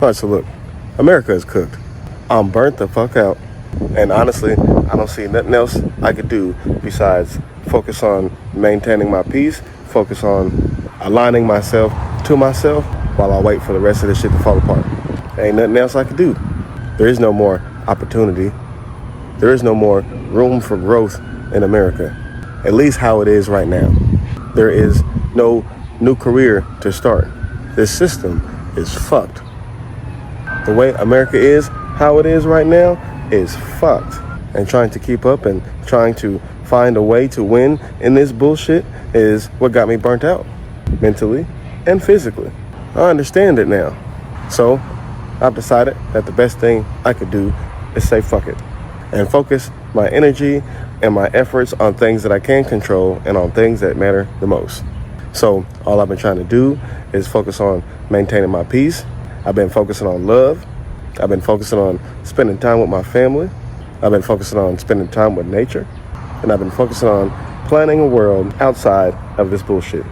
Alright, so look, America is cooked. I'm burnt the fuck out. And honestly, I don't see nothing else I could do besides focus on maintaining my peace, focus on aligning myself to myself while I wait for the rest of this shit to fall apart. There ain't nothing else I could do. There is no more opportunity. There is no more room for growth in America, at least how it is right now. There is no new career to start. This system is fucked. The way America is, how it is right now, is fucked. And trying to keep up and trying to find a way to win in this bullshit is what got me burnt out, mentally and physically. I understand it now. So I've decided that the best thing I could do is say fuck it and focus my energy and my efforts on things that I can control and on things that matter the most. So all I've been trying to do is focus on maintaining my peace. I've been focusing on love. I've been focusing on spending time with my family. I've been focusing on spending time with nature. And I've been focusing on planning a world outside of this bullshit.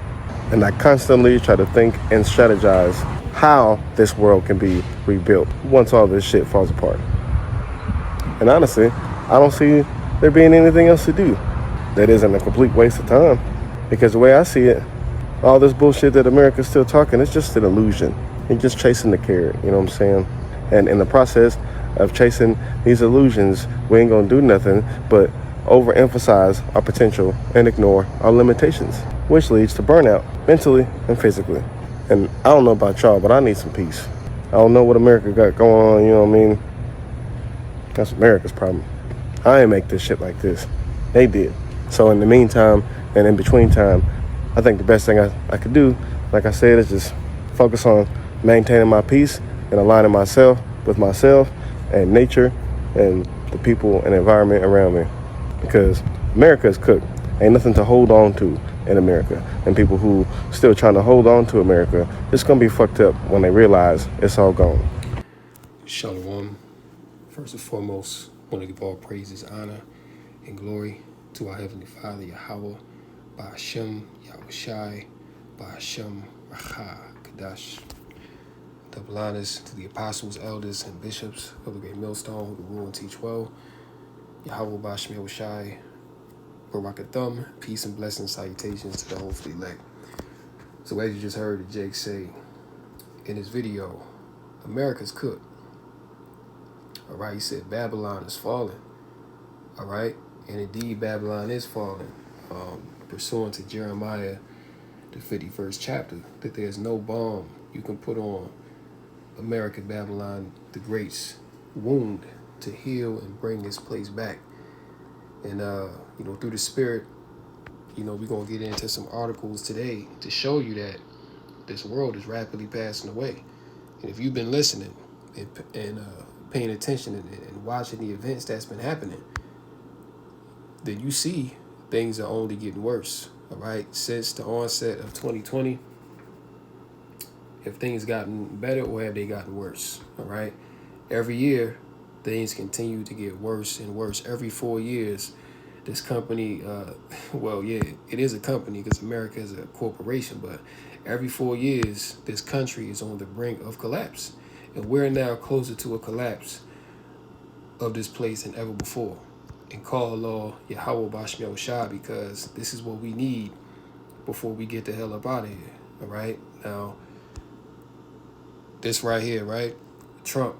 And I constantly try to think and strategize how this world can be rebuilt once all this shit falls apart. And honestly, I don't see there being anything else to do that isn't a complete waste of time. Because the way I see it, all this bullshit that America's still talking, it's just an illusion. You're just chasing the carrot, you know what I'm saying? And in the process of chasing these illusions, we ain't gonna do nothing but overemphasize our potential and ignore our limitations, which leads to burnout, mentally and physically. And I don't know about y'all, but I need some peace. I don't know what America got going on, you know what I mean? That's America's problem. I ain't make this shit like this. They did. So in the meantime and in between time, I think the best thing I could do, like I said, is just focus on maintaining my peace and aligning myself with myself and nature and the people and environment around me. Because America is cooked. Ain't nothing to hold on to in America. And people who still trying to hold on to America, it's gonna be fucked up when they realize it's all gone. Shalom. First and foremost, I want to give all praises, honor, and glory to our Heavenly Father, Yahweh, Ba'ashem, Yahushai, Ba'ashem, Racha, Kadash. Double honors to the apostles, elders, and bishops of the great millstone who can rule and teach well. Yahweh, Ba'ashem, Yahushai, Barakathum, peace and blessings, salutations to the hopefully elect. So as you just heard Jake say in his video, America's cooked. All right, he said Babylon is falling. All right, and indeed Babylon is falling. Pursuant to Jeremiah, the 51st chapter, that there's no balm you can put on America, Babylon, the Great's wound to heal and bring this place back. And through the Spirit, we're gonna get into some articles today to show you that this world is rapidly passing away. And if you've been listening and paying attention and watching the events that's been happening, then you see things are only getting worse. All right, since the onset of 2020, have things gotten better or have they gotten worse? All right, every year things continue to get worse and worse. Every 4 years, this company, it is a company because America is a corporation, but every 4 years, this country is on the brink of collapse. And we're now closer to a collapse of this place than ever before. And call Allah Yahweh Ba'ashem Yahushai, because this is what we need before we get the hell up out of here. All right? Now, this right here, right? Trump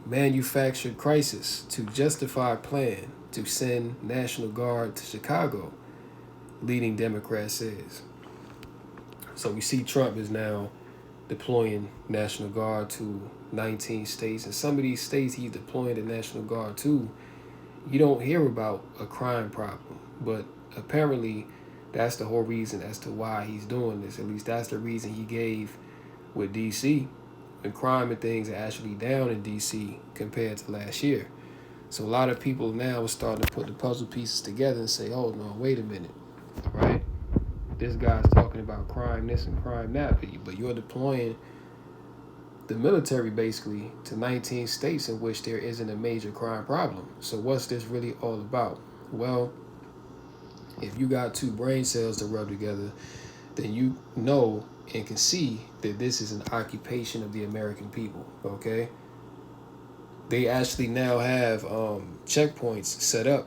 manufactured crisis to justify plan to send National Guard to Chicago, leading Democrat says. So we see Trump is now deploying National Guard to 19 states. And some of these states he's deploying the National Guard to, you don't hear about a crime problem. But apparently that's the whole reason as to why he's doing this. At least that's the reason he gave with D.C. And crime and things are actually down in D.C. compared to last year. So a lot of people now are starting to put the puzzle pieces together and say, oh, no, wait a minute, right? This guy's talking about crime this and crime that, but you're deploying the military basically to 19 states in which there isn't a major crime problem. So what's this really all about? Well, if you got two brain cells to rub together, then you know and can see that this is an occupation of the American people. Okay, they actually now have checkpoints set up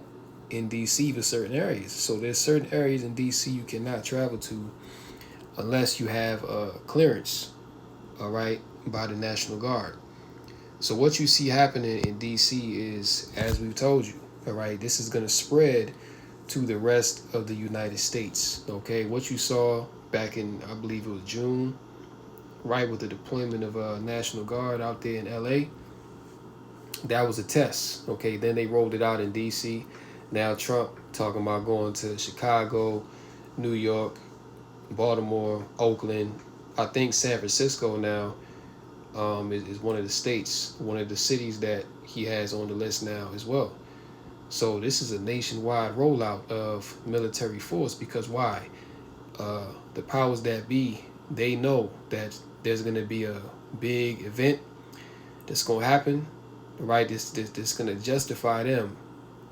in DC for certain areas. So there's certain areas in DC you cannot travel to unless you have a clearance, all right, by the National Guard. So what you see happening in DC is, as we've told you, all right, this is going to spread to the rest of the United States. Okay, what you saw back in, I believe it was June, right, with the deployment of National Guard out there in LA, that was a test. Okay, then they rolled it out in DC. Now Trump talking about going to Chicago, New York, Baltimore, Oakland. I think San Francisco now is one of the states, one of the cities that he has on the list now as well. So this is a nationwide rollout of military force, because why? The powers that be, they know that there's going to be a big event that's going to happen, right? This going to justify them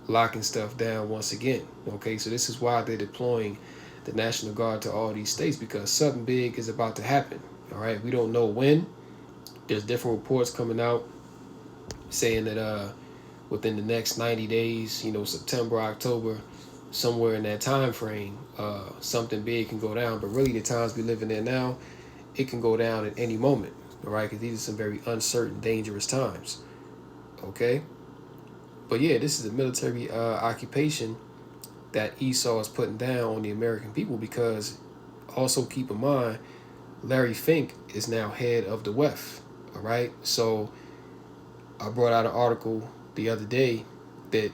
locking stuff down once again. Okay, so this is why they're deploying the National Guard to all these states, because something big is about to happen. All right, we don't know when. There's different reports coming out saying that within the next 90 days, September, October, somewhere in that time frame, something big can go down. But really, the times we live in there now, it can go down at any moment, all right? Because these are some very uncertain, dangerous times, okay? But yeah, this is a military occupation that Esau is putting down on the American people, because also keep in mind, Larry Fink is now head of the WEF, all right? So I brought out an article the other day that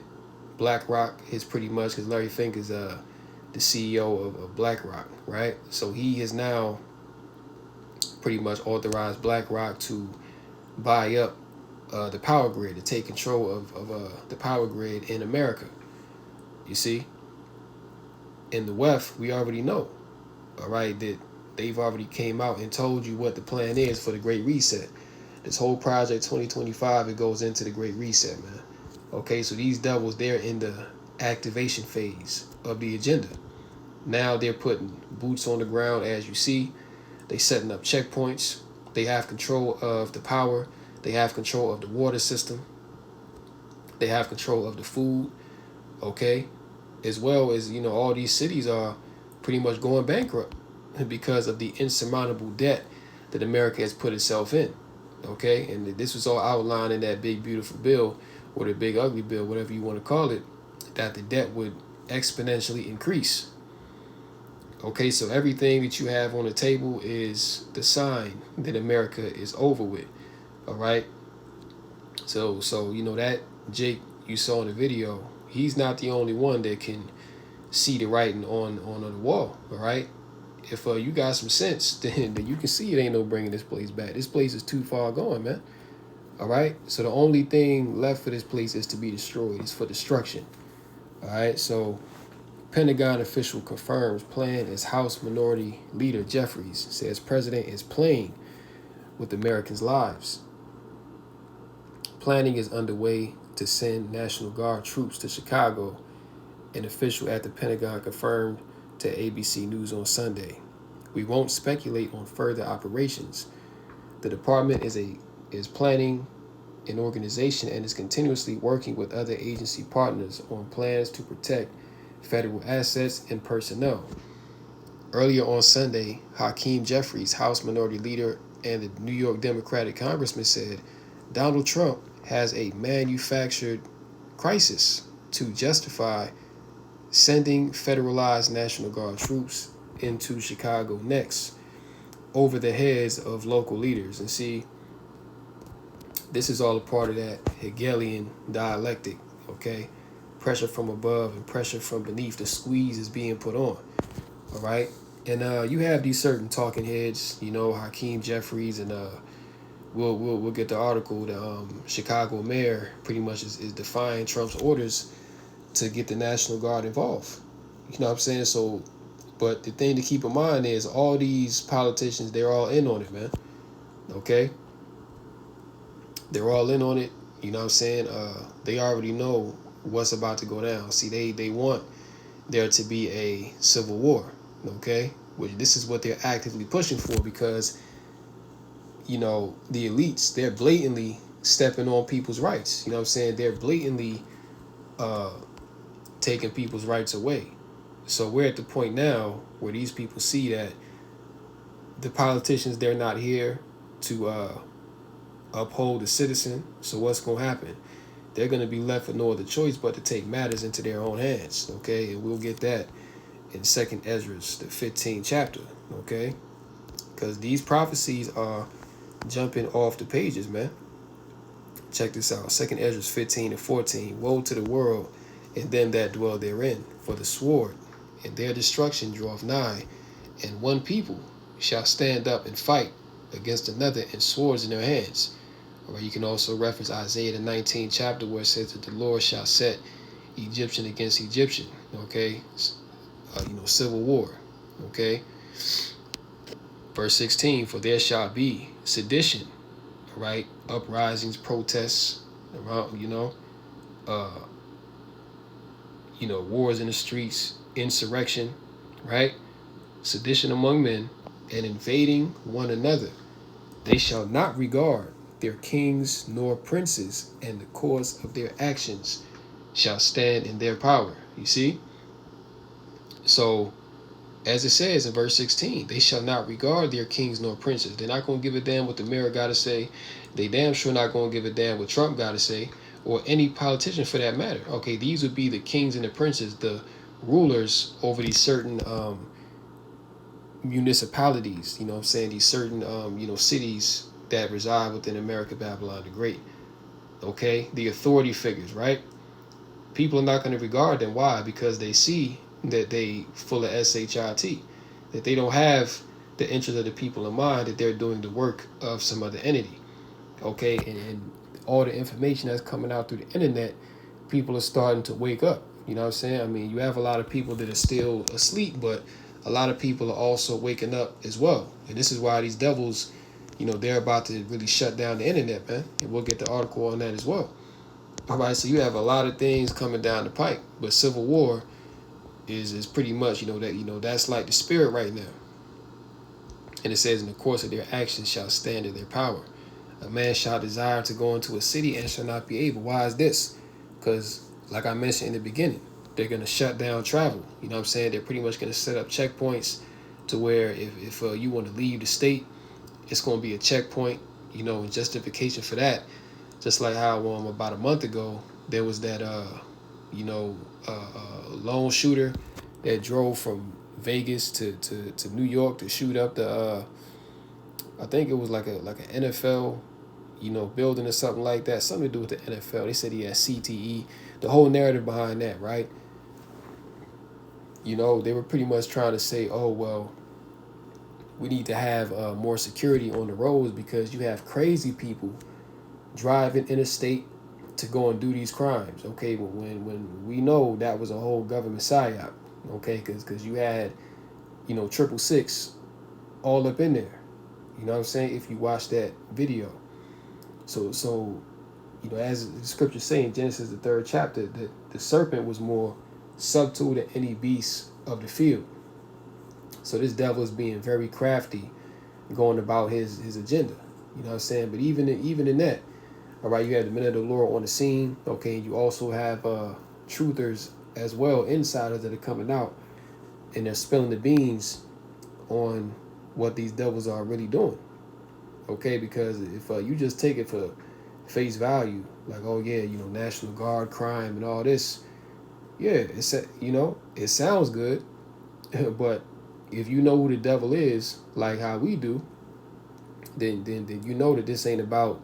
BlackRock is pretty much, because Larry Fink is the CEO of BlackRock, right? So he has now pretty much authorized BlackRock to buy up the power grid, to take control of the power grid in America. You see, in the WEF, we already know, all right, that they've already came out and told you what the plan is for the Great Reset. This whole project 2025, it goes into the Great Reset, man. Okay, so these devils, they're in the activation phase of the agenda. Now they're putting boots on the ground, as you see. They setting up checkpoints. They have control of the power. They have control of the water system. They have control of the food, okay? As well as, all these cities are pretty much going bankrupt because of the insurmountable debt that America has put itself in, okay? And this was all outlined in that big, beautiful bill, or the big, ugly bill, whatever you want to call it, that the debt would exponentially increase. Okay, so everything that you have on the table is the sign that America is over with, all right? So that Jake you saw in the video, he's not the only one that can see the writing on the wall, all right? If you got some sense, then you can see it ain't no bringing this place back. This place is too far gone, man. All right? So the only thing left for this place is to be destroyed. It's for destruction. All right? So Pentagon official confirms plan as House Minority Leader Jeffries says president is playing with Americans' lives. Planning is underway to send National Guard troops to Chicago. An official at the Pentagon confirmed to ABC News on Sunday. We won't speculate on further operations. The department is planning an organization and is continuously working with other agency partners on plans to protect federal assets and personnel. Earlier on Sunday, Hakeem Jeffries, House Minority Leader and the New York Democratic Congressman, said Donald Trump has a manufactured crisis to justify sending federalized National Guard troops into Chicago next, over the heads of local leaders. And see, this is all a part of that Hegelian dialectic, okay? Pressure from above and pressure from beneath. The squeeze is being put on, all right? And you have these certain talking heads, Hakeem Jeffries, and we'll get the article. The Chicago mayor pretty much is defying Trump's orders to get the National Guard involved. You know what I'm saying? So, but the thing to keep in mind is all these politicians, they're all in on it, man. Okay? They're all in on it. You know what I'm saying? They already know what's about to go down. See, they want there to be a civil war, okay? which this is what they're actively pushing for, because you know, the elites, they're blatantly stepping on people's rights. You know what I'm saying? They're blatantly taking people's rights away. So we're at the point now where these people see that the politicians, they're not here to uphold the citizen. So what's going to happen? They're going to be left with no other choice but to take matters into their own hands. Okay, and we'll get that in Second Ezra, the 15th chapter. Okay, because these prophecies are jumping off the pages, man. Check this out. Second Ezra 15 and 14. Woe to the world and them that dwell therein, for the sword and their destruction draweth nigh, and one people shall stand up and fight against another, and swords in their hands. Or you can also reference Isaiah the 19th chapter, where it says that the Lord shall set Egyptian against Egyptian. Okay, civil war. Okay, verse 16. For there shall be sedition, right? Uprisings, protests, around, wars in the streets, insurrection, right? Sedition among men, and invading one another. They shall not regard their kings nor princes, and the course of their actions shall stand in their power. You see? So, as it says in verse 16, they shall not regard their kings nor princes. They're not going to give a damn what the mayor got to say. They damn sure not going to give a damn what Trump got to say, or any politician for that matter. Okay, these would be the kings and the princes, the rulers over these certain municipalities, you know what I'm saying, these certain, cities that reside within America, Babylon the Great. Okay, the authority figures, right? People are not going to regard them. Why? Because they see that they full of shit, that they don't have the interest of the people in mind, that they're doing the work of some other entity. Okay, and all the information that's coming out through the internet, people are starting to wake up. You know what I'm saying? I mean, you have a lot of people that are still asleep, but a lot of people are also waking up as well. And this is why these devils, they're about to really shut down the internet, man. And we'll get the article on that as well. All right, so you have a lot of things coming down the pike, but civil war is pretty much, that's like the spirit right now. And it says, in the course of their actions shall stand in their power. A man shall desire to go into a city and shall not be able. Why is this? Because, like I mentioned in the beginning, they're going to shut down travel. You know what I'm saying? They're pretty much going to set up checkpoints to where if you want to leave the state, it's going to be a checkpoint, and justification for that. Just like how about a month ago, there was that, lone shooter that drove from Vegas to New York to shoot up the, I think it was like an NFL, building or something like that. Something to do with the NFL. They said he had CTE. The whole narrative behind that, right? They were pretty much trying to say, oh, well, we need to have more security on the roads because you have crazy people driving interstate to go and do these crimes. Okay, but when we know that was a whole government psyop. Okay, because you had, 666 all up in there. You know what I'm saying? If you watch that video. So as the scriptures say in Genesis, the 3rd chapter, that the serpent was more subtle than any beast of the field. So this devil is being very crafty, going about his agenda. You know what I'm saying? But even in that, all right, you have the men of the Lord on the scene. Okay, and you also have truthers as well, insiders that are coming out, and they're spilling the beans on what these devils are really doing. Okay, because if you just take it for face value, like, oh yeah, National Guard crime and all this, yeah, it sounds good, but if you know who the devil is, like how we do, then you know that this ain't about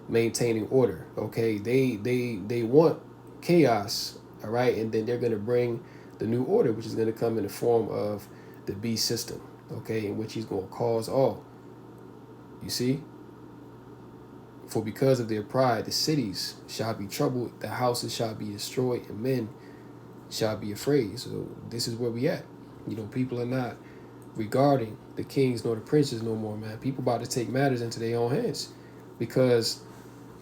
maintaining order. Okay, they want chaos, all right, and then they're gonna bring the new order, which is gonna come in the form of the beast system, okay, in which he's gonna cause all. You see? For because of their pride, the cities shall be troubled, the houses shall be destroyed, and men shall be afraid. So this is where we at. People are not regarding the kings nor the princes no more, man. People about to take matters into their own hands because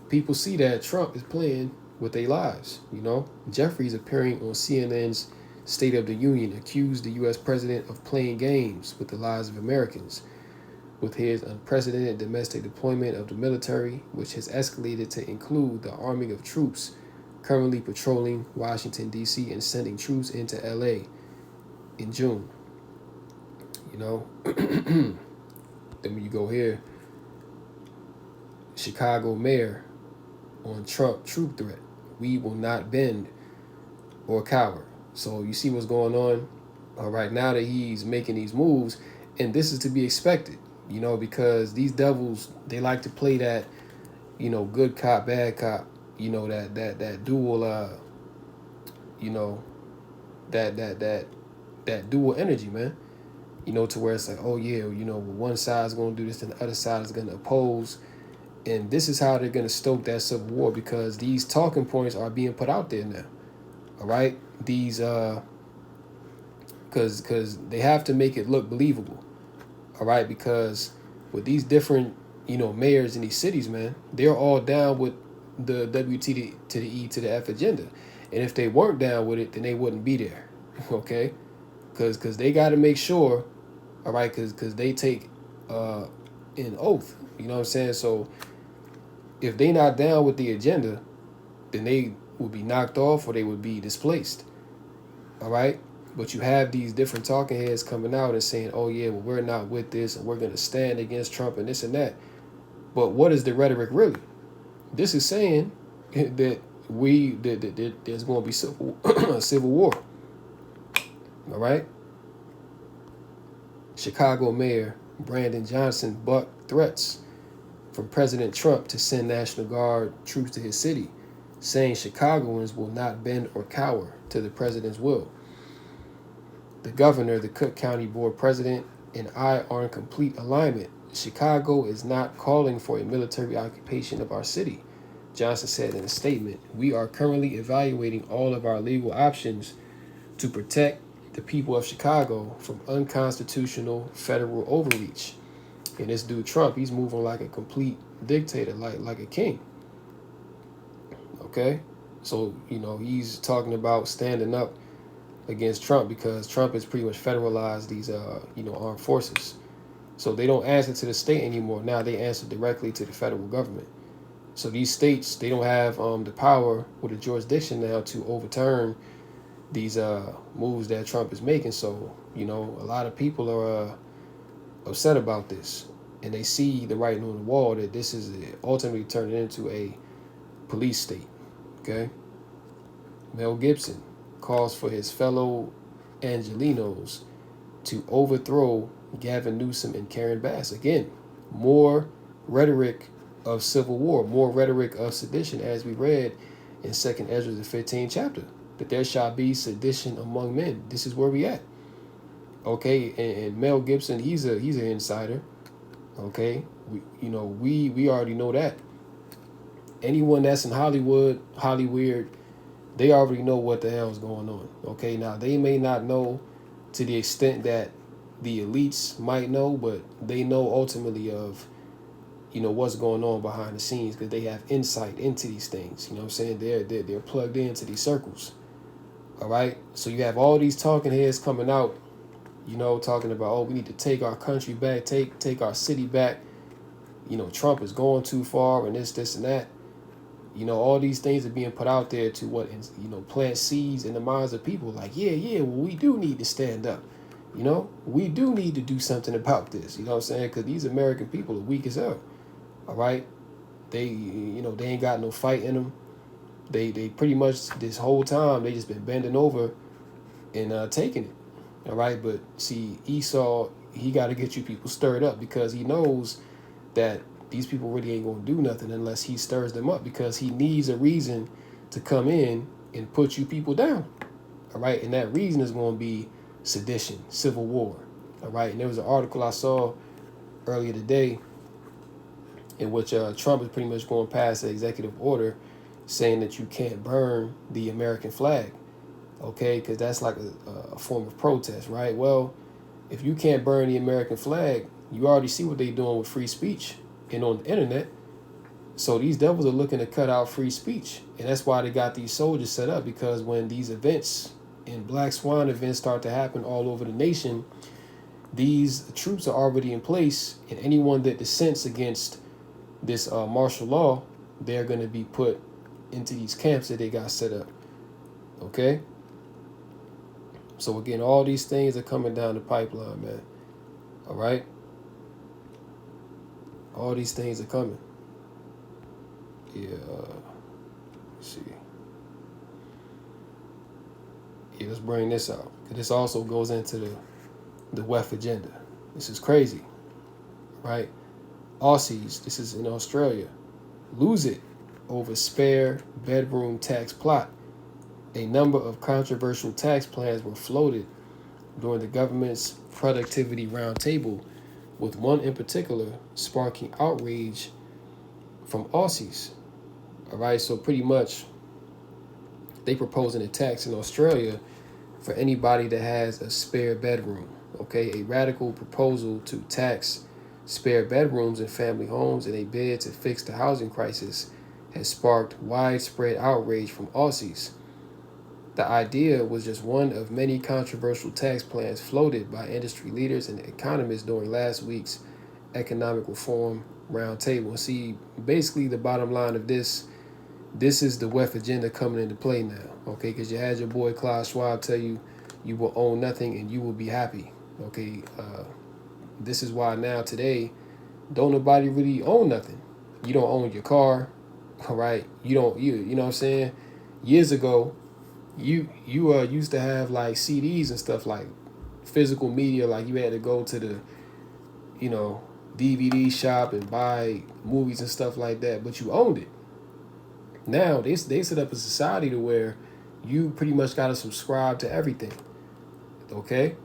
people see that Trump is playing with their lives. Jeffrey's appearing on CNN's State of the Union accused the U.S. president of playing games with the lives of Americans with his unprecedented domestic deployment of the military, which has escalated to include the arming of troops currently patrolling Washington, D.C., and sending troops into L.A. in June. You know, then when you go here, Chicago mayor on Trump troop threat. We will not bend or cower. So you see what's going on right now that he's making these moves, and this is to be expected, you know, because these devils, they like to play that, you know, good cop, bad cop, you know, that dual, you know, that dual energy, man. You know, to where it's like, oh yeah, you know, one side's gonna do this and the other side is gonna oppose. And this is how they're gonna stoke that civil war, because these talking points are being put out there now. All right? These because they have to make it look believable. All right, because with these different, you know, mayors in these cities, man, they're all down with the WT to the E to the F agenda. And if they weren't down with it, then they wouldn't be there. Okay? Because they got to make sure, all right, because they take an oath, you know what I'm saying? So if they not down with the agenda, then they would be knocked off or they would be displaced, all right? But you have these different talking heads coming out and saying, oh yeah, well, we're not with this and we're going to stand against Trump and this and that. But what is the rhetoric really? This is saying that there's going to be civil war, all right? Chicago Mayor Brandon Johnson bucked threats from President Trump to send National Guard troops to his city, saying Chicagoans will not bend or cower to the president's will. The governor, the Cook County Board president, and I are in complete alignment. Chicago is not calling for a military occupation of our city, Johnson said in a statement. We are currently evaluating all of our legal options to protect the people of Chicago from unconstitutional federal overreach. And this dude Trump, he's moving like a complete dictator, like a king. Okay? So, you know, he's talking about standing up against Trump because Trump has pretty much federalized these, you know, armed forces. So they don't answer to the state anymore. Now they answer directly to the federal government. So these states, they don't have the power or the jurisdiction now to overturn these moves that Trump is making. So, you know, a lot of people are upset about this, and they see the writing on the wall that this is ultimately turning into a police state. Okay? Mel Gibson calls for his fellow Angelenos to overthrow Gavin Newsom and Karen Bass. Again, more rhetoric of civil war, more rhetoric of sedition, as we read in 2nd Ezra, the 15th chapter, that there shall be sedition among men. This is where we at. Okay, and Mel Gibson, he's an insider. Okay, we already know that. Anyone that's in Hollywood, they already know what the hell's going on. Okay, now they may not know to the extent that the elites might know, but they know ultimately of, you know, what's going on behind the scenes, because they have insight into these things. You know what I'm saying? They're plugged into these circles. All right, so you have all these talking heads coming out, you know, talking about, oh, we need to take our country back, take our city back. You know, Trump is going too far and this and that. You know, all these things are being put out there to plant seeds in the minds of people. Like, well, we do need to stand up. You know, we do need to do something about this. You know what I'm saying? Because these American people are weak as hell. All right, they ain't got no fight in them. They pretty much this whole time they just been bending over and taking it. All right, but see, Esau, he got to get you people stirred up, because he knows that these people really ain't going to do nothing unless he stirs them up, because he needs a reason to come in and put you people down. All right, and that reason is going to be sedition, civil war. All right, and there was an article I saw earlier today in which Trump is pretty much going past the executive order saying that you can't burn the American flag. Okay, because that's like a form of protest, right? Well, if you can't burn the American flag, you already see what they're doing with free speech and on the internet. So these devils are looking to cut out free speech. And that's why they got these soldiers set up, because when these events and black swan events start to happen all over the nation, these troops are already in place, and anyone that dissents against this martial law, they're going to be put into these camps that they got set up. Okay? So again, all these things are coming down the pipeline, man. All right? All these things are coming. Yeah, let's see. Yeah, let's bring this out. This also goes into the WEF agenda. This is crazy, right? Aussies, this is in Australia, lose it over spare bedroom tax plot. A number of controversial tax plans were floated during the government's productivity roundtable, with one in particular sparking outrage from Aussies. All right, so pretty much they proposing a tax in Australia for anybody that has a spare bedroom. Okay, a radical proposal to tax spare bedrooms in family homes in a bid to fix the housing crisis has sparked widespread outrage from Aussies. The idea was just one of many controversial tax plans floated by industry leaders and economists during last week's economic reform roundtable. And see, basically the bottom line of this is the WEF agenda coming into play now, okay? Because you had your boy Klaus Schwab tell you you will own nothing and you will be happy, okay? This is why now today, don't nobody really own nothing. You don't own your car, all right? You know what I'm saying? Years ago, you used to have like CDs and stuff, like physical media, like you had to go to the, DVD shop and buy movies and stuff like that, but you owned it. Now they set up a society to where you pretty much got to subscribe to everything. Okay?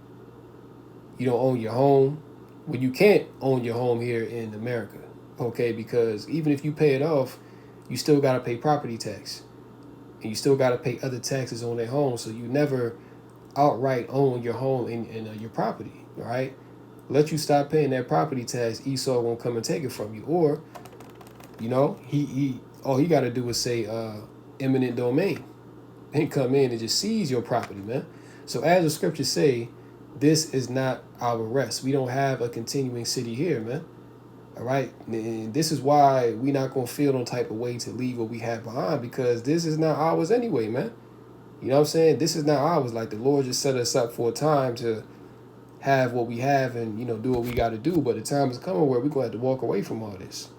You don't own your home. Well, you can't own your home here in America. Okay? Because even if you pay it off, you still got to pay property tax. And you still got to pay other taxes on that home. So you never outright own your home and your property. All right? Let you stop paying that property tax, Esau won't come and take it from you. Or, he all he got to do is say eminent domain and come in and just seize your property, man. So as the scriptures say, this is not our rest. We don't have a continuing city here, man. All right. And this is why we not going to feel no type of way to leave what we have behind, because this is not ours anyway, man. You know what I'm saying? This is not ours. Like the Lord just set us up for a time to have what we have and, do what we got to do. But the time is coming where we're going to have to walk away from all this.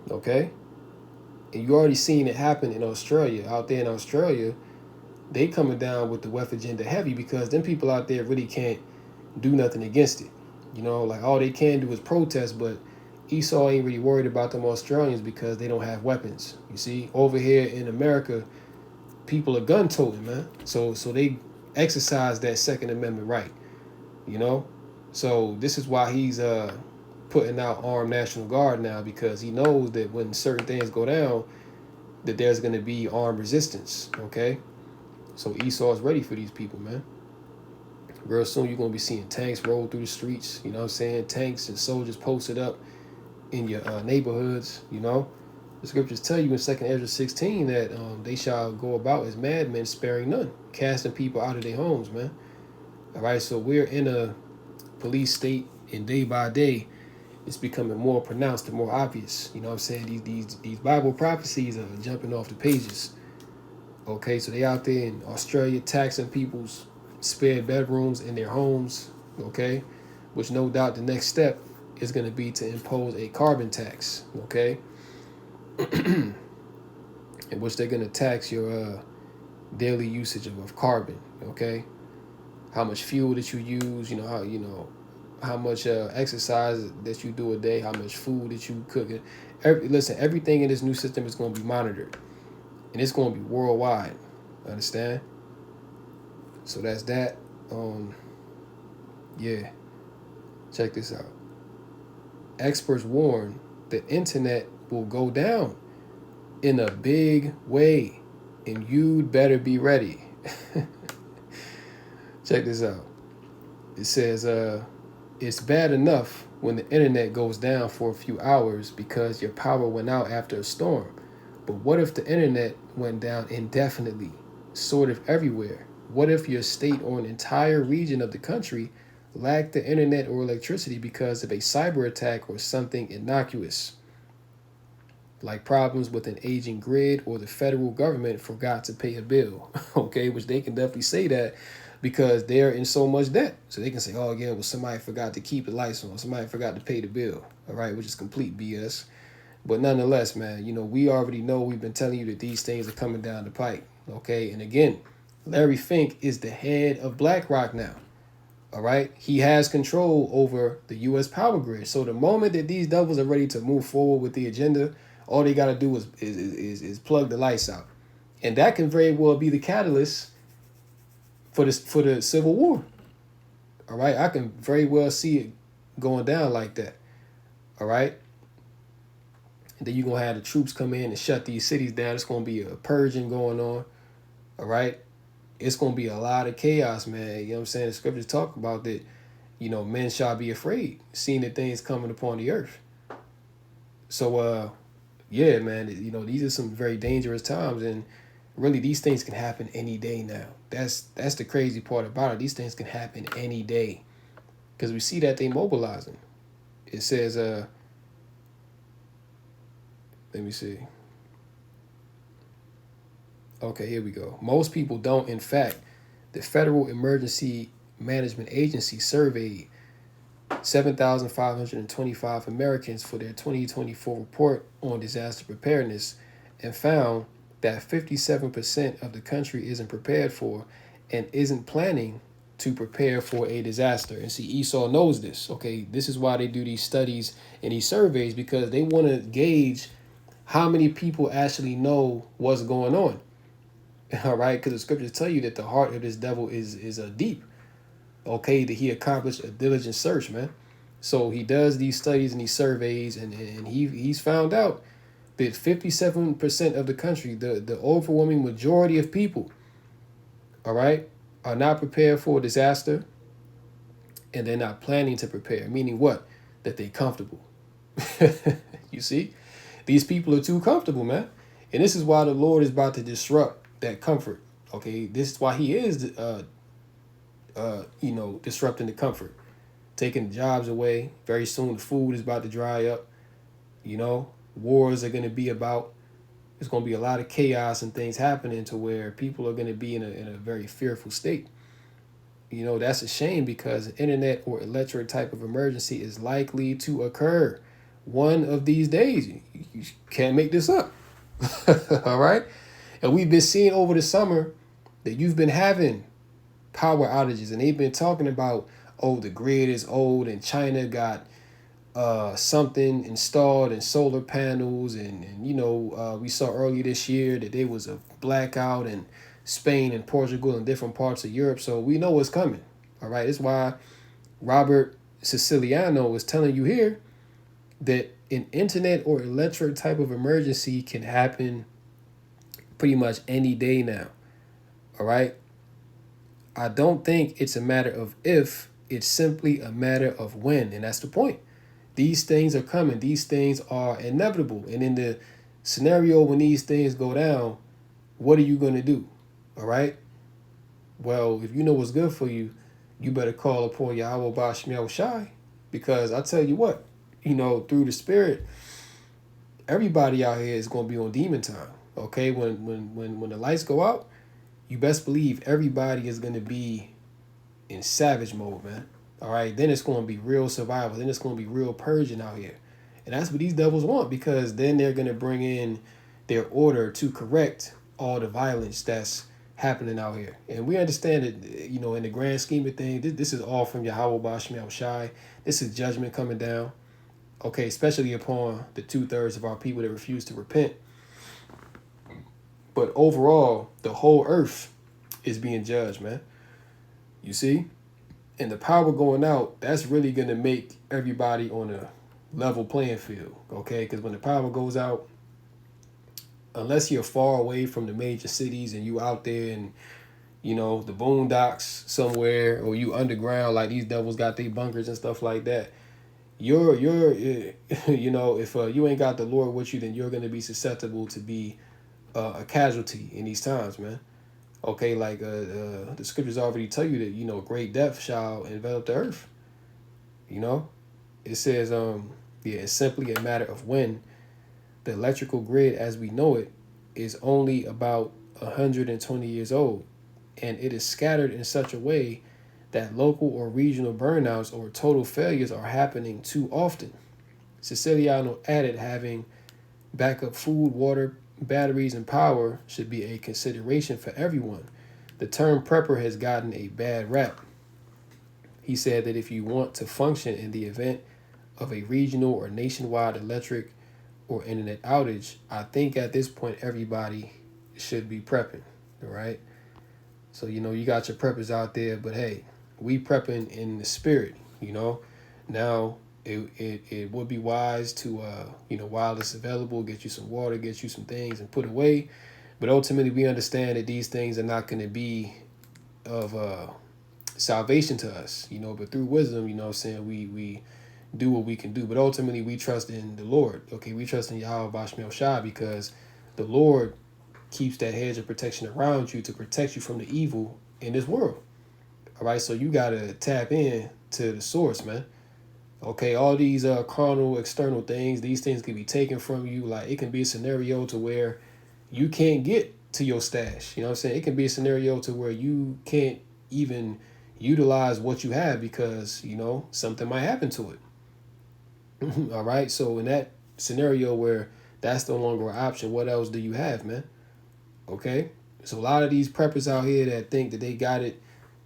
Okay? And you already seen it happen in Australia. Out there in Australia, they coming down with the WEF agenda heavy because them people out there really can't do nothing against it. Like all they can do is protest, but Esau ain't really worried about them Australians because they don't have weapons. You see, over here in America, people are gun toting, man. So they exercise that Second Amendment right. So this is why he's putting out armed National Guard now, because he knows that when certain things go down, that there's going to be armed resistance, okay? So Esau is ready for these people, man. Real soon you're going to be seeing tanks roll through the streets, you know what I'm saying? Tanks and soldiers posted up in your neighborhoods, The scriptures tell you in 2 Ezra 16 that they shall go about as madmen, sparing none, casting people out of their homes, man. All right, so we're in a police state, and day by day, it's becoming more pronounced and more obvious. You know what I'm saying? These Bible prophecies are jumping off the pages. Okay, so they out there in Australia taxing people's spare bedrooms in their homes. Okay, which no doubt the next step is going to be to impose a carbon tax. Okay, in which they're going to tax your daily usage of carbon. Okay, how much fuel that you use. How much exercise that you do a day, how much food that you cook. Everything in this new system is going to be monitored. And it's going to be worldwide. Understand? So that's that. Yeah. Check this out. Experts warn the internet will go down in a big way. And you'd better be ready. Check this out. It says, it's bad enough when the internet goes down for a few hours because your power went out after a storm. But what if the internet went down indefinitely, sort of everywhere? What if your state or an entire region of the country lacked the internet or electricity because of a cyber attack or something innocuous, like problems with an aging grid or the federal government forgot to pay a bill? Okay, which they can definitely say that because they're in so much debt. So they can say, oh, yeah, well, somebody forgot to keep the lights on, somebody forgot to pay the bill, all right, which is complete BS. But nonetheless, man, we already know, we've been telling you that these things are coming down the pike, okay? And again, Larry Fink is the head of BlackRock now, all right? He has control over the U.S. power grid. So the moment that these devils are ready to move forward with the agenda, all they got to do is plug the lights out. And that can very well be the catalyst for the Civil War, all right? I can very well see it going down like that, all right? And then you're going to have the troops come in and shut these cities down. It's going to be a purging going on. All right. It's going to be a lot of chaos, man. You know what I'm saying? The scriptures talk about that, men shall be afraid, seeing the things coming upon the earth. So, yeah, man, these are some very dangerous times. And really, these things can happen any day now. That's the crazy part about it. These things can happen any day because we see that they mobilizing. It says, let me see. Okay, here we go. Most people don't. In fact, the Federal Emergency Management Agency surveyed 7,525 Americans for their 2024 report on disaster preparedness and found that 57% of the country isn't prepared for and isn't planning to prepare for a disaster. And see, Esau knows this. Okay, this is why they do these studies and these surveys, because they want to gauge how many people actually know what's going on. All right, because the scriptures tell you that the heart of this devil is a deep. Okay, that he accomplished a diligent search, man. So he does these studies and these surveys, and he's found out that 57% of the country, the overwhelming majority of people, all right, are not prepared for a disaster, and they're not planning to prepare. Meaning what? That they're comfortable. You see, these people are too comfortable, man, and this is why the Lord is about to disrupt that comfort. Okay, this is why he is disrupting the comfort, taking jobs away. Very soon the food is about to dry up. Wars are going to be about. There's going to be a lot of chaos and things happening to where people are going to be in a very fearful state. That's a shame, because an internet or electric type of emergency is likely to occur one of these days. You can't make this up. All right. And we've been seeing over the summer that you've been having power outages, and they've been talking about, oh, the grid is old and China got something installed in solar panels. And we saw earlier this year that there was a blackout in Spain and Portugal and different parts of Europe. So we know what's coming. All right. That's why Robert Siciliano was telling you here that an internet or electric type of emergency can happen pretty much any day now. All right. I don't think it's a matter of if, it's simply a matter of when. And that's the point. These things are coming. These things are inevitable. And in the scenario when these things go down, what are you going to do? All right. Well, if you know what's good for you, you better call upon Yahweh Bashmiel Shai. Because I tell you what, through the Spirit, everybody out here is going to be on demon time. Okay, when the lights go out, you best believe everybody is going to be in savage mode, man. All right, then it's going to be real survival. Then it's going to be real purging out here. And that's what these devils want, because then they're going to bring in their order to correct all the violence that's happening out here. And we understand that, in the grand scheme of things, this is all from Yahweh Bashmiel Shai. This is judgment coming down, okay, especially upon the 2/3 of our people that refuse to repent. But overall, the whole earth is being judged, man. You see? And the power going out, that's really going to make everybody on a level playing field, okay? Because when the power goes out, unless you're far away from the major cities and you out there in, the boondocks somewhere, or you underground like these devils got their bunkers and stuff like that, you're if you ain't got the Lord with you, then you're going to be susceptible to be a casualty in these times, man. Okay, like the scriptures already tell you that, you know, great death shall envelop the earth. You know, it says, yeah, it's simply a matter of when. The electrical grid as we know it is only about 120 years old, and it is scattered in such a way that local or regional burnouts or total failures are happening too often. Siciliano added having backup food, water, batteries, and power should be a consideration for everyone. The term prepper has gotten a bad rap. He said that if you want to function in the event of a regional or nationwide electric or internet outage, I think at this point everybody should be prepping. All right. So, you know, you got your preppers out there, but hey, we prepping in the spirit, you know. Now it would be wise to you know, while it's available, get you some water, get you some things and put away. But ultimately we understand that these things are not gonna be of salvation to us, you know, but through wisdom, you know what I'm saying, we do what we can do. But ultimately we trust in the Lord. Okay, we trust in Yahweh Bashmel Shah because the Lord keeps that hedge of protection around you to protect you from the evil in this world. All right, so you gotta tap in to the source, man. Okay, all these carnal external things, these things can be taken from you. Like it can be a scenario to where you can't get to your stash. You know what I'm saying? It can be a scenario to where you can't even utilize what you have because, you know, something might happen to it. All right, so in that scenario where that's no longer an option, what else do you have, man? Okay, so a lot of these preppers out here that think that they got it,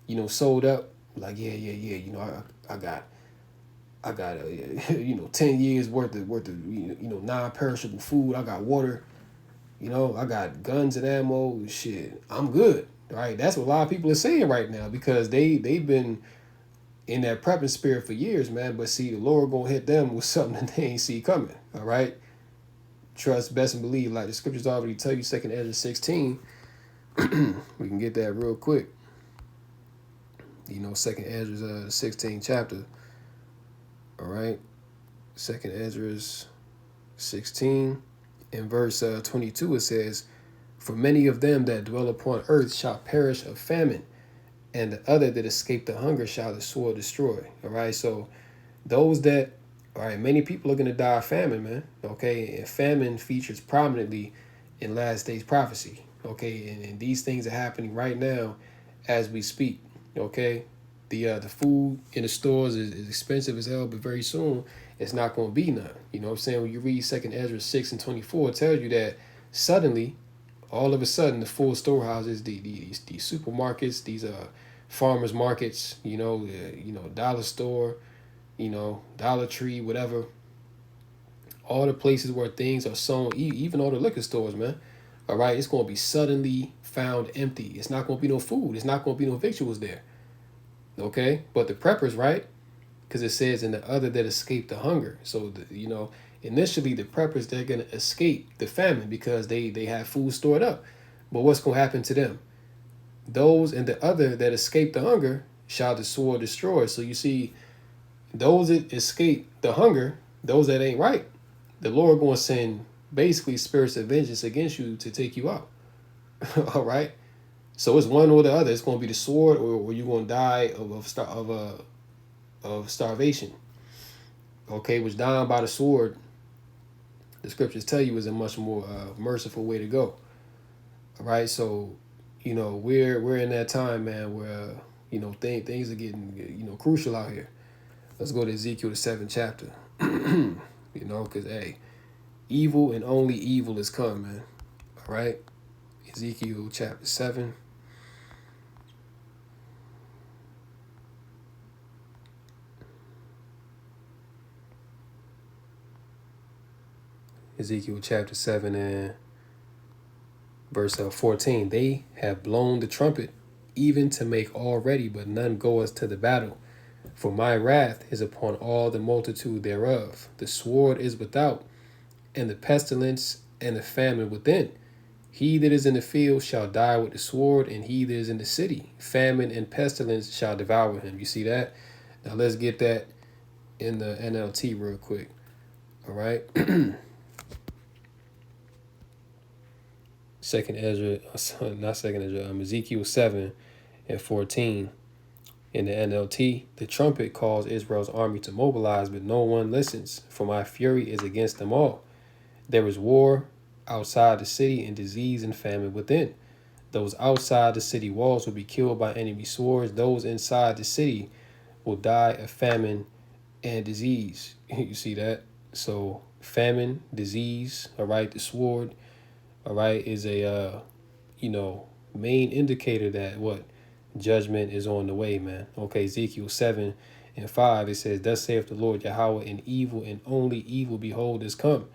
you know, sold up. Like yeah. You know, I got a you know 10 years worth of you know non-perishable food. I got water. You know, I got guns and ammo. Shit, I'm good. Right, that's what a lot of people are saying right now because they've been in that prepping spirit for years, man. But see, the Lord gonna hit them with something that they ain't see coming. All right, trust, best, and believe. Like the scriptures already tell you, 2 Ezra 16. We can get that real quick. You know, 2 Ezra's 16th chapter. All right, 2 Ezra's 16 in verse 22 it says, "For many of them that dwell upon earth shall perish of famine, and the other that escape the hunger shall the sword destroy." All right, so those that, all right, many people are gonna die of famine, man. Okay, and famine features prominently in last days prophecy. Okay, and these things are happening right now as we speak. Okay, the food in the stores is expensive as hell, but very soon it's not going to be none. You know what I'm saying? When you read 2 Ezra 6 and 24, it tells you that suddenly, all of a sudden, the full storehouses, these supermarkets, these farmers markets, you know, dollar store, you know, Dollar Tree, whatever, all the places where things are sold, even all the liquor stores, man. All right, it's going to be suddenly found empty. It's not going to be no food. It's not going to be no victuals there. Okay, but the preppers, right? Because it says, "in the other that escaped the hunger." So you know, initially the preppers, they're gonna escape the famine because they have food stored up. But what's gonna happen to them? Those in the other that escape the hunger shall the sword destroy. So you see, those that escape the hunger, those that ain't right, the Lord gonna send basically spirits of vengeance against you to take you out. All right. So it's one or the other. It's gonna be the sword, or you're gonna die of starvation. Okay, which dying by the sword, the scriptures tell you, is a much more merciful way to go. All right, so you know we're in that time, man, where you know things are getting crucial out here. Let's go to Ezekiel the 7th chapter. You know, because hey, evil and only evil is come, man. All right, Ezekiel chapter 7. Ezekiel chapter 7 and verse 14. "They have blown the trumpet, even to make all ready, but none goeth to the battle. For my wrath is upon all the multitude thereof. The sword is without, and the pestilence and the famine within. He that is in the field shall die with the sword, and he that is in the city, famine and pestilence shall devour him." You see that? Now let's get that in the NLT real quick. All right. Second Ezra, not Second Ezra, Ezekiel 7:14. In the NLT, the trumpet calls Israel's army to mobilize, but no one listens, for my fury is against them all. There is war outside the city and disease and famine within. Those outside the city walls will be killed by enemy swords. Those inside the city will die of famine and disease. You see that? So famine, disease, all right, the sword, all right, is a main indicator that what judgment is on the way, man. Okay, Ezekiel 7:5, it says, "Thus saith the Lord Yahweh, an evil and only evil, behold, is come.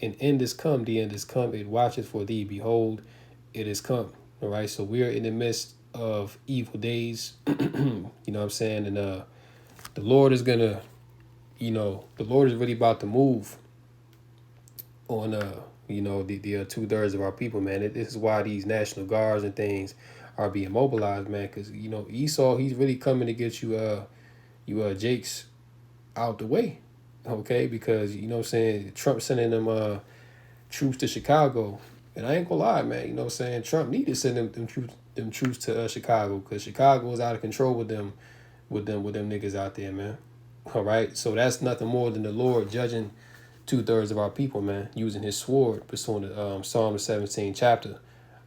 And end is come, the end is come, it watcheth for thee, behold, it is come." All right, so we are in the midst of evil days. You know what I'm saying? And the Lord is gonna, the Lord is really about to move on the 2/3 of our people, man. This is why these National Guards and things are being mobilized, man, because Esau, he's really coming to get Jakes out the way, okay? Because what I'm saying, Trump sending them troops to Chicago, and I ain't gonna lie, man. You know what I'm saying, Trump need to send them troops to Chicago, because Chicago is out of control with them niggas out there, man. All right, so that's nothing more than the Lord judging 2/3 of our people, man, using his sword, pursuant to Psalm 17 chapter,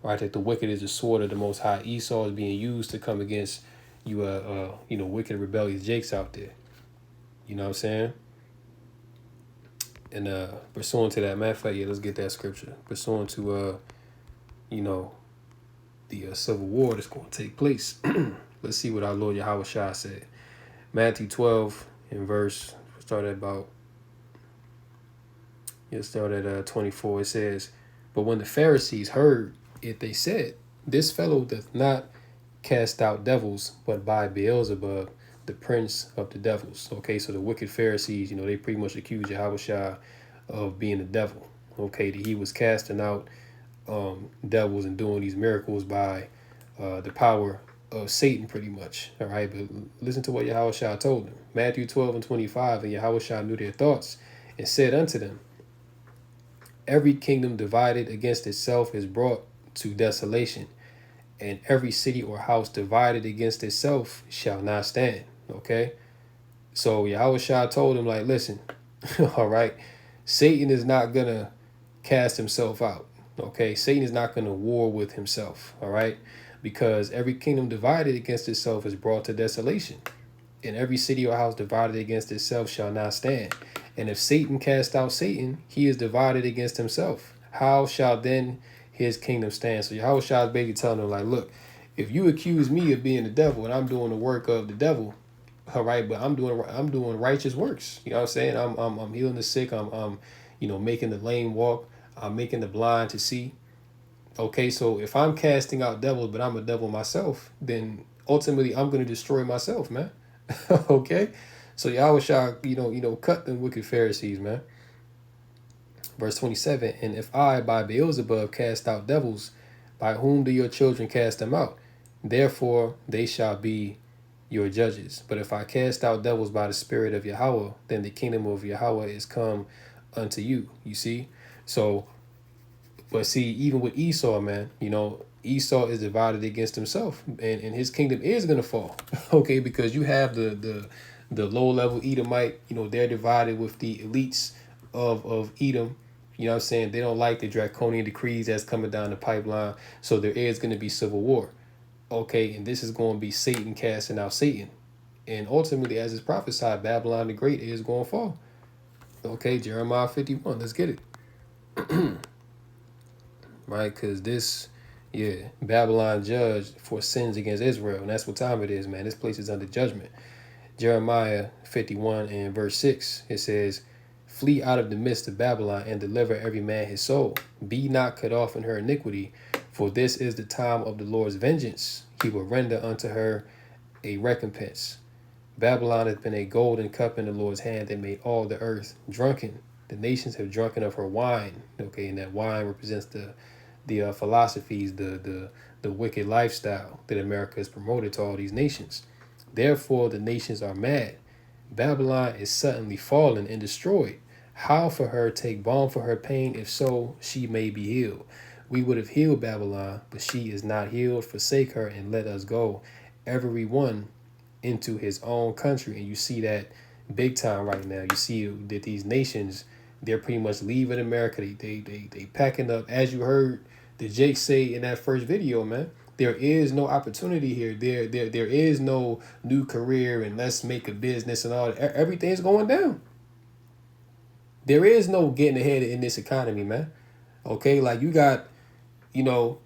right? That the wicked is the sword of the Most High. Esau is being used to come against wicked, rebellious Jakes out there. You know what I'm saying? And pursuant to that, matter of fact, let's get that scripture. Pursuant to the civil war that's going to take place. Let's see what our Lord Yahweh Shah said. Matthew 12 in verse, start at 24. It says, "But when the Pharisees heard it, they said, This fellow doth not cast out devils, but by Beelzebub, the prince of the devils." Okay, so the wicked Pharisees, they pretty much accused Yahushua of being the devil. Okay, that he was casting out devils and doing these miracles by the power of Satan, pretty much. All right, but listen to what Yahushua told them. Matthew 12:25, "And Yahushua knew their thoughts, and said unto them, Every kingdom divided against itself is brought to desolation, and every city or house divided against itself shall not stand." Okay, so Yahushua told him, like, listen, all right, Satan is not gonna cast himself out. Okay, Satan is not gonna war with himself. All right, because every kingdom divided against itself is brought to desolation, and every city or house divided against itself shall not stand. And if Satan cast out Satan, he is divided against himself. How shall then his kingdom stand? So Yahushua is basically telling them, like, look, if you accuse me of being the devil and I'm doing the work of the devil, all right, but I'm doing righteous works. You know what I'm saying? I'm healing the sick. I'm making the lame walk. I'm making the blind to see. Okay, so if I'm casting out devils, but I'm a devil myself, then ultimately I'm going to destroy myself, man. Okay, so Yahushua, cut them wicked Pharisees, man. Verse 27, "And if I by Beelzebub cast out devils, by whom do your children cast them out? Therefore they shall be your judges. But if I cast out devils by the Spirit of Yahweh, then the kingdom of Yahweh is come unto you." You see? So, but see, even with Esau, man, Esau is divided against himself, and his kingdom is going to fall. Okay, because you have the low-level Edomite, they're divided with the elites of Edom. You know what I'm saying? They don't like the draconian decrees that's coming down the pipeline, so there is going to be civil war. Okay, and this is going to be Satan casting out Satan. And ultimately, as is prophesied, Babylon the Great is going to fall. Okay, Jeremiah 51, let's get it. Right, because Babylon judged for sins against Israel, and that's what time it is, man. This place is under judgment. Jeremiah 51 and verse 6, it says, "Flee out of the midst of Babylon and deliver every man his soul. Be not cut off in her iniquity, for this is the time of the Lord's vengeance. He will render unto her a recompense. Babylon has been a golden cup in the Lord's hand that made all the earth drunken. The nations have drunken of her wine." Okay, and that wine represents the philosophies, the wicked lifestyle that America has promoted to all these nations. "Therefore the nations are mad. Babylon is suddenly fallen and destroyed. How for her take balm for her pain, if so she may be healed? we would have healed Babylon, but she is not healed. Forsake her and let us go, everyone into his own country. And you see that big time right now. You see that these nations, they're pretty much leaving America. They packing up, as you heard the Jake say in that first video, man. There is no opportunity here. There is no new career and let's make a business and all that. Everything's going down. There is no getting ahead in this economy, man. Okay, like you got, young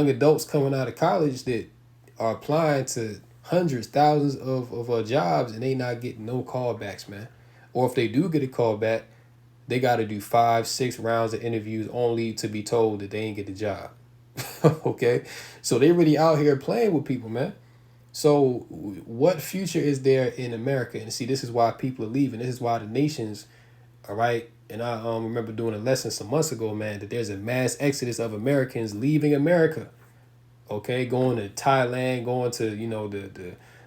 adults coming out of college that are applying to hundreds, thousands of jobs, and they not getting no callbacks, man. Or if they do get a callback, they got to do 5, 6 rounds of interviews only to be told that they ain't get the job. Okay, so they really out here playing with people, man. So what future is there in America? And see, this is why people are leaving. This is why the nations, all right. And I remember doing a lesson some months ago, man, that there's a mass exodus of Americans leaving America. Okay, going to Thailand, going to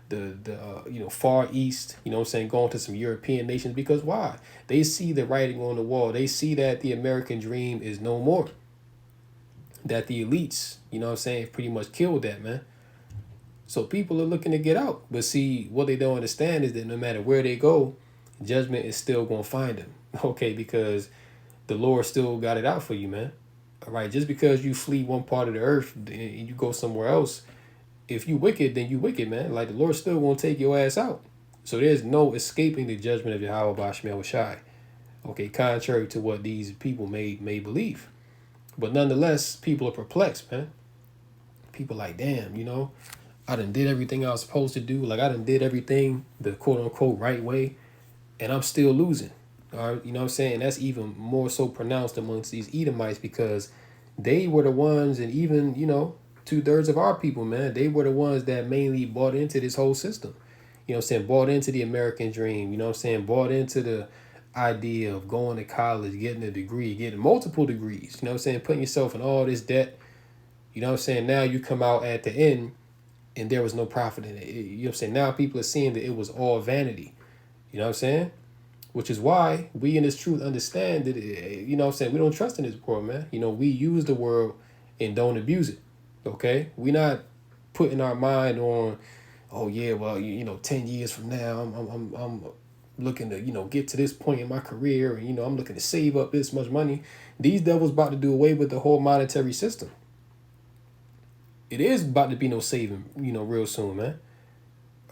the Far East. You know what I'm saying? Going to some European nations, because why? They see the writing on the wall. They see that the American dream is no more. That the elites, you know what I'm saying, pretty much killed that, man. So people are looking to get out. But see, what they don't understand is that no matter where they go, judgment is still going to find them. Okay, because the Lord still got it out for you, man. All right, just because you flee one part of the earth and you go somewhere else, if you wicked, then you wicked, man. Like the Lord still going to take your ass out. So there's no escaping the judgment of Yahweh Bashmel Shai. Okay, contrary to what these people may believe. But nonetheless, people are perplexed, man. People like, damn, I done did everything I was supposed to do. Like I done did everything the quote unquote right way, and I'm still losing. All right, you know what I'm saying? That's even more so pronounced amongst these Edomites, because they were the ones, and even, 2/3 of our people, man, they were the ones that mainly bought into this whole system. You know what I'm saying? Bought into the American dream, you know what I'm saying? Bought into the idea of going to college, getting a degree, getting multiple degrees, you know what I'm saying? Putting yourself in all this debt, you know what I'm saying? Now you come out at the end and there was no profit in it. You know what I'm saying? Now people are seeing that it was all vanity, you know what I'm saying? Which is why we in this truth understand that, you know what I'm saying, we don't trust in this world, man. We use the world and don't abuse it, okay? We not putting our mind on, oh yeah, well, 10 years from now, I'm looking to, get to this point in my career, and, I'm looking to save up this much money. These devils about to do away with the whole monetary system. It is about to be no saving, real soon, man.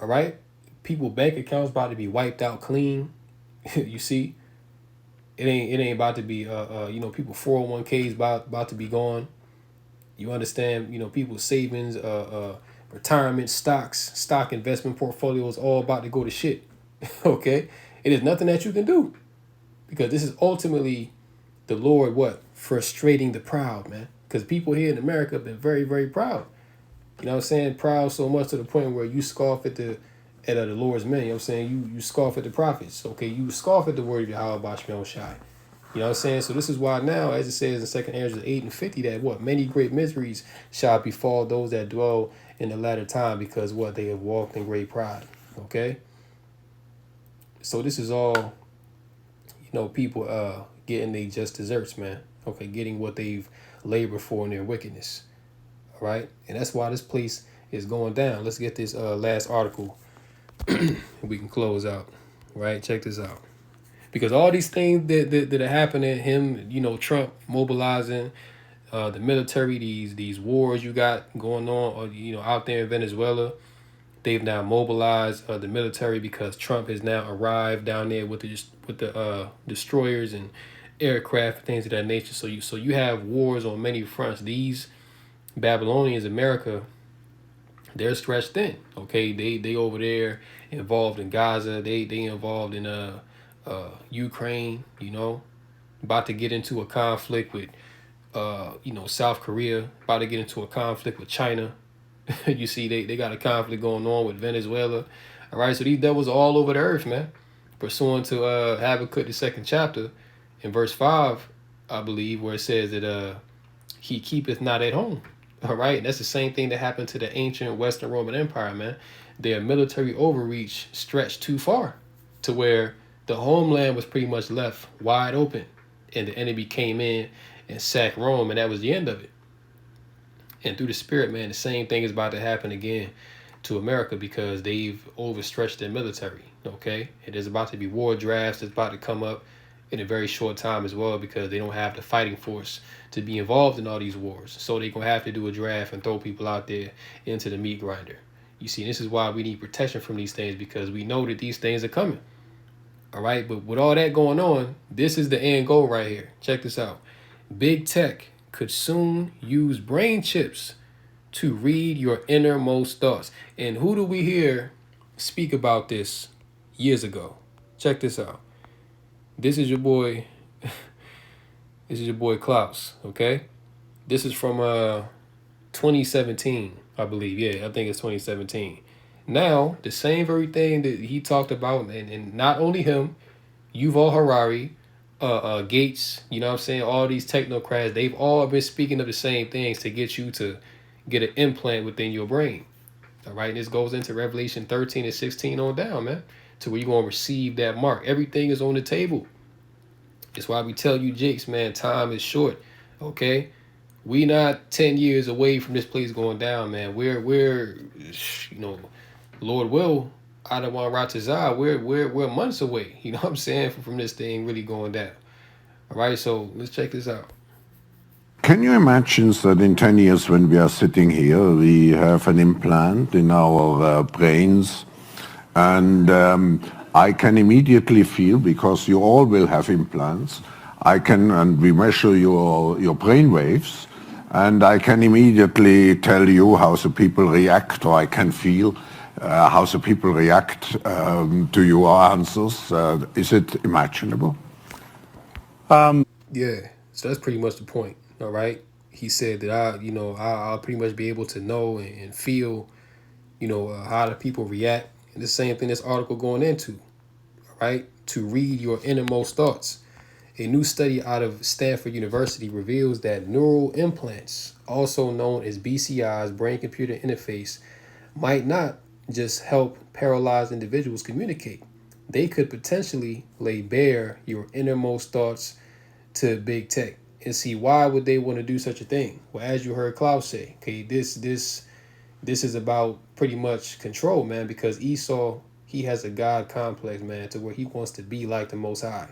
All right? People bank accounts about to be wiped out clean. You see? It ain't about to be people 401ks about to be gone. You understand, people's savings, retirement stocks, stock investment portfolios all about to go to shit. Okay? It is nothing that you can do, because this is ultimately the Lord frustrating the proud, man. Because people here in America have been very, very proud. You know what I'm saying? Proud so much to the point where you scoff at the Lord's men. You know what I'm saying? You scoff at the prophets. Okay, you scoff at the word of Yahweh Bashmel Shai. You know what I'm saying? So this is why now, as it says in 2 Ezra 8:50, that many great miseries shall befall those that dwell in the latter time, because they have walked in great pride. Okay? So this is all, people getting their just desserts, man. Okay, getting what they've labored for in their wickedness. All right? And that's why this place is going down. Let's get this last article and we can close out. Right? Check this out. Because all these things that are happening, him, Trump mobilizing the military, these wars you got going on, out there in Venezuela. They've now mobilized the military because Trump has now arrived down there with the destroyers and aircraft and things of that nature. So you have wars on many fronts. These Babylonians, America, they're stretched thin. Okay, they over there involved in Gaza. They involved in Ukraine. About to get into a conflict with South Korea. About to get into a conflict with China. You see, they got a conflict going on with Venezuela. All right, so these devils are all over the earth, man. Pursuant to Habakkuk, the 2nd chapter, in verse 5, I believe, where it says that he keepeth not at home. All right, and that's the same thing that happened to the ancient Western Roman Empire, man. Their military overreach stretched too far to where the homeland was pretty much left wide open, and the enemy came in and sack Rome, and that was the end of it. And through the Spirit, man, the same thing is about to happen again to America because they've overstretched their military. Okay, and there's about to be war drafts that's about to come up in a very short time as well because they don't have the fighting force to be involved in all these wars. So they're gonna have to do a draft and throw people out there into the meat grinder. You see, this is why we need protection from these things because we know that these things are coming. All right, but with all that going on, this is the end goal right here. Check this out. Big tech could soon use brain chips to read your innermost thoughts. And who do we hear speak about this years ago? Check this out. This is your boy. This is your boy Klaus. Okay, this is from 2017, I believe. Yeah, I think it's 2017. Now, the same very thing that he talked about, and not only him, Yuval Harari, Gates, you know what I'm saying? All these technocrats, they've all been speaking of the same things to get you to get an implant within your brain. All right, and this goes into Revelation 13 and 16 on down, man, to where you're going to receive that mark. Everything is on the table. That's why we tell you, Jakes, man, time is short, okay? We not 10 years away from this place going down, man. We're you know, Lord will, Adawan Ratazah, we're months away, you know what I'm saying, from this thing really going down. All right, so let's check this out. Can you imagine that in 10 years when we are sitting here, we have an implant in our brains, and I can immediately feel, because you all will have implants, and we measure your brain waves, and I can immediately tell you how the people react, or I can feel how the people react to your answers. Is it imaginable? Yeah, so that's pretty much the point. All right, he said that I'll pretty much be able to know and feel, how the people react, and the same thing this article going into. All right, to read your innermost thoughts. A new study out of Stanford University reveals that neural implants, also known as BCIs, brain-computer interface, might not just help paralyzed individuals communicate. They could potentially lay bare your innermost thoughts to big tech. And see, why would they want to do such a thing? Well, as you heard Klaus say, okay, this is about pretty much control, man, because Esau, he has a God complex, man, to where he wants to be like the Most High.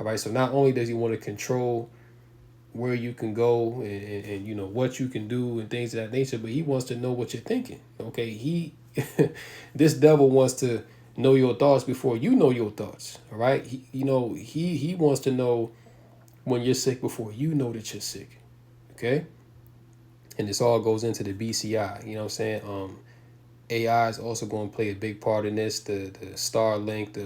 All right, so not only does he want to control where you can go and what you can do and things of that nature, but he wants to know what you're thinking. Okay, this devil wants to know your thoughts before you know your thoughts. All right, he wants to know when you're sick before you know that you're sick. Okay, and this all goes into the BCI. You know what I'm saying? AI is also going to play a big part in this. The Starlink,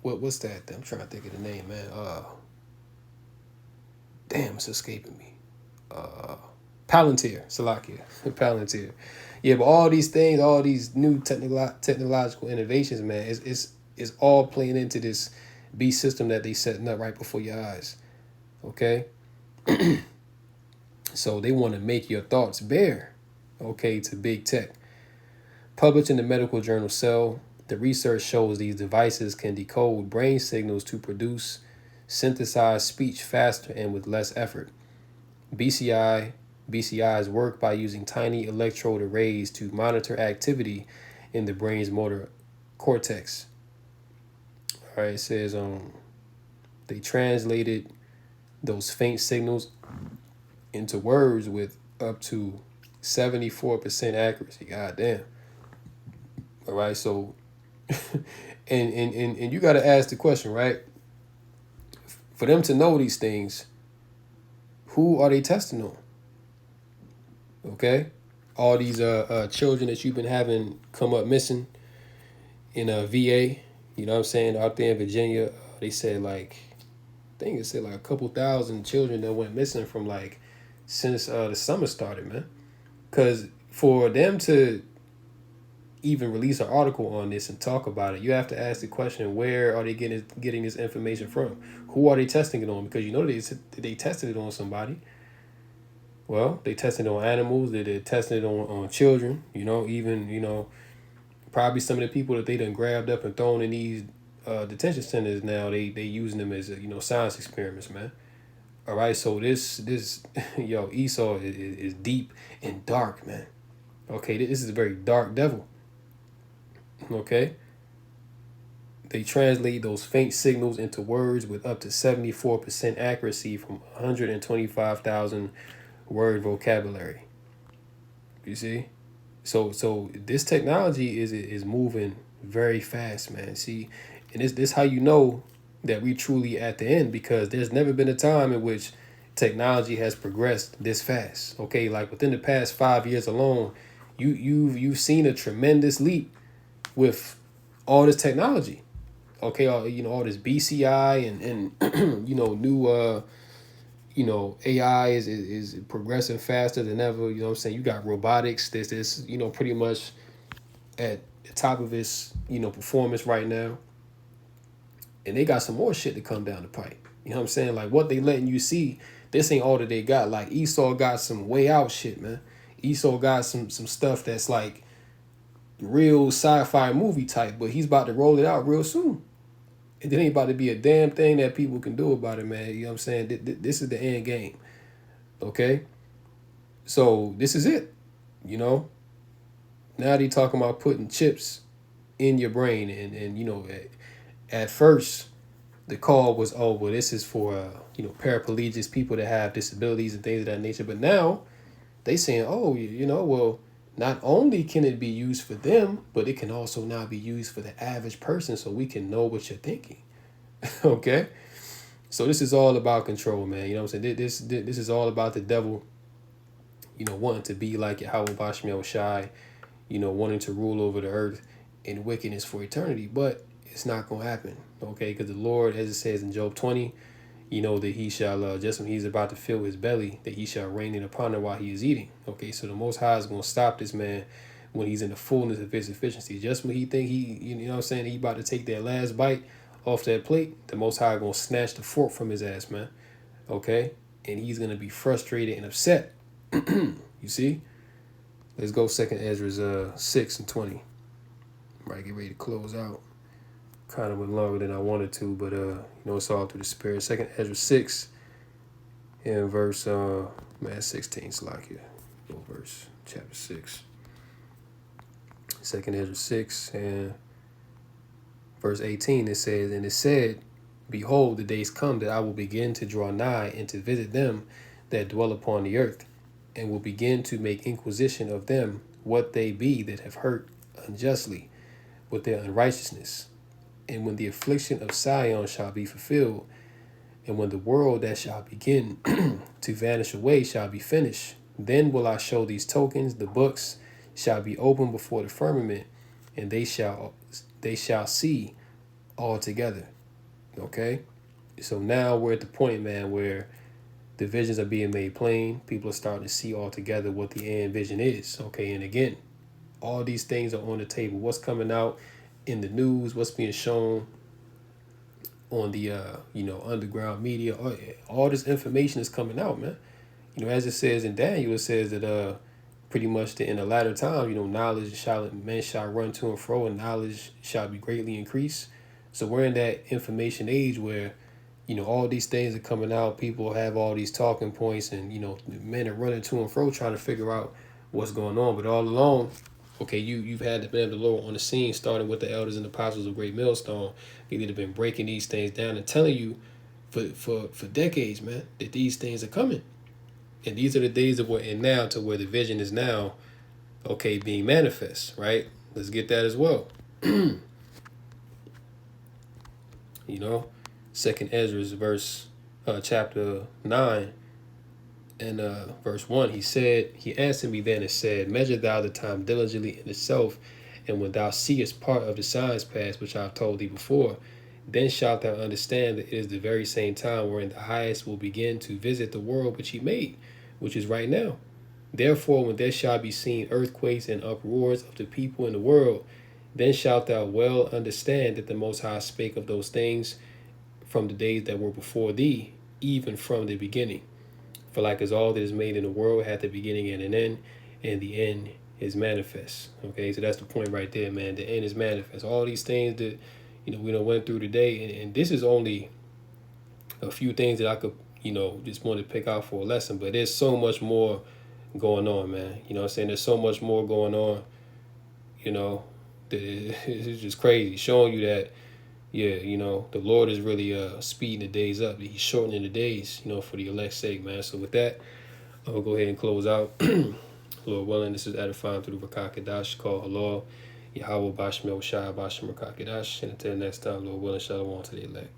what's that? I'm trying to think of the name, man. Damn, it's escaping me. Palantir, Salakia, Palantir. Yeah, but all these things, all these new technological innovations, man, it's all playing into this beast system that they setting up right before your eyes. Okay, so they want to make your thoughts bare, okay, to big tech. Published in the medical journal Cell, the research shows these devices can decode brain signals to produce synthesized speech faster and with less effort. BCIs work by using tiny electrode arrays to monitor activity in the brain's motor cortex. All right, it says they translated those faint signals into words with up to 74% accuracy. God damn. All right, so and you got to ask the question, right? For them to know these things, who are they testing on? Okay, all these children that you've been having come up missing in a VA, you know what I'm saying, out there in Virginia, they said I think it said a couple thousand children that went missing from since the summer started, man. Because for them to even release an article on this and talk about it, you have to ask the question, where are they getting this information from? Who are they testing it on? Because they tested it on somebody. Well, they tested it on animals. They tested it on children. Even probably some of the people that they done grabbed up and thrown in these detention centers now, they using them as science experiments, man. All right, so this yo Esau is deep and dark, man. Okay, this is a very dark devil. Okay, they translate those faint signals into words with up to 74% accuracy from 125,000 word vocabulary. You see, so this technology is moving very fast, man. See, and this how you know that we truly at the end, because there's never been a time in which technology has progressed this fast. Okay, like within the past 5 years alone, you've seen a tremendous leap with all this technology. Okay, all this BCI and new AI is progressing faster than ever. You know what I'm saying? You got robotics. This pretty much at the top of its performance right now, and they got some more shit to come down the pipe. You know what I'm saying? Like what they letting you see, this ain't all that they got. Like Esau got some way out shit, man. Esau got some stuff that's like real sci-fi movie type, but he's about to roll it out real soon. And it ain't about to be a damn thing that people can do about it, man. You know what I'm saying? This is the end game. Okay? So this is it. Now they talking about putting chips in your brain. And at first, the call was, oh, well, this is for, paraplegics, people that have disabilities and things of that nature. But now they saying, oh, well, not only can it be used for them, but it can also now be used for the average person, so we can know what you're thinking. Okay? So this is all about control, man. You know what I'm saying? This is all about the devil, wanting to be like Yahweh Bashmiel Shai, wanting to rule over the earth in wickedness for eternity. But it's not going to happen, okay? Because the Lord, as it says in Job 20, that he shall, just when he's about to fill his belly, that he shall reign in upon him while he is eating. Okay, so the Most High is going to stop this man when he's in the fullness of his efficiency. Just when he think he about to take that last bite off that plate, the Most High going to snatch the fork from his ass, man. Okay, and he's going to be frustrated and upset. You see? Let's go 2nd Ezra 6 and 20. Might get ready to close out. Kind of went longer than I wanted to, but it's all through the spirit. 2nd Ezra 6 in verse 16. Salakia. Go verse chapter 6. 2nd Ezra 6 and verse 18. It says, and it said, behold, the days come that I will begin to draw nigh and to visit them that dwell upon the earth, and will begin to make inquisition of them what they be that have hurt unjustly with their unrighteousness. And when the affliction of Sion shall be fulfilled, and when the world that shall begin to vanish away shall be finished, then will I show these tokens. The books shall be opened before the firmament, and they shall see all together. Okay? So now we're at the point, man, where the visions are being made plain. People are starting to see all together what the end vision is. Okay, and again, all these things are on the table. What's coming out in the news, what's being shown on the underground media, all this information is coming out, man. As it says in Daniel, it says that pretty much that in the latter time, knowledge men shall run to and fro, and knowledge shall be greatly increased. So we're in that information age where all these things are coming out. People have all these talking points, and men are running to and fro trying to figure out what's going on. But all along, okay, you've had the man of the Lord on the scene, starting with the elders and apostles of Great Millstone. They've been breaking these things down and telling you for decades, man, that these things are coming. And these are the days that we're in now, to where the vision is now, okay, being manifest, right? Let's get that as well. 2nd Ezra chapter 9 and verse 1, he answered me then and said, measure thou the time diligently in itself, and when thou seest part of the signs past, which I have told thee before, then shalt thou understand that it is the very same time wherein the highest will begin to visit the world which he made, which is right now. Therefore, when there shall be seen earthquakes and uproars of the people in the world, then shalt thou well understand that the Most High spake of those things from the days that were before thee, even from the beginning. For like as all that is made in the world hath a beginning and an end, and the end is manifest. Okay, so that's the point right there, man. The end is manifest. All these things that we done went through today, and this is only a few things that I could, just want to pick out for a lesson. But there's so much more going on, man. You know what I'm saying? There's so much more going on, that it's just crazy. Showing you that, yeah, the Lord is really speeding the days up. He's shortening the days, for the elect's sake, man. So with that, I'm going to go ahead and close out. Lord willing, this is edifying through the Rakakadash called Halal. Yahweh Bashmel Shai Bashim Rakakadash. And until next time, Lord willing, shalom to the elect.